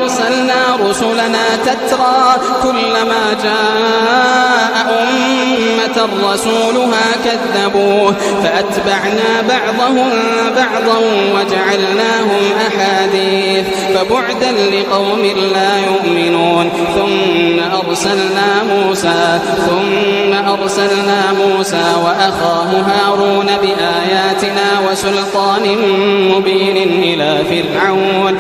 أرسلنا رسلنا تترى كلما جاء أمة رسولها كذبوه فأتبعنا بعضهم بعضا وجعلناهم أحاديث فبعدا لقوم لا يؤمنون ثم أرسلنا موسى وأخاه هارون بآياتنا وسلطان مبين إلى فرعون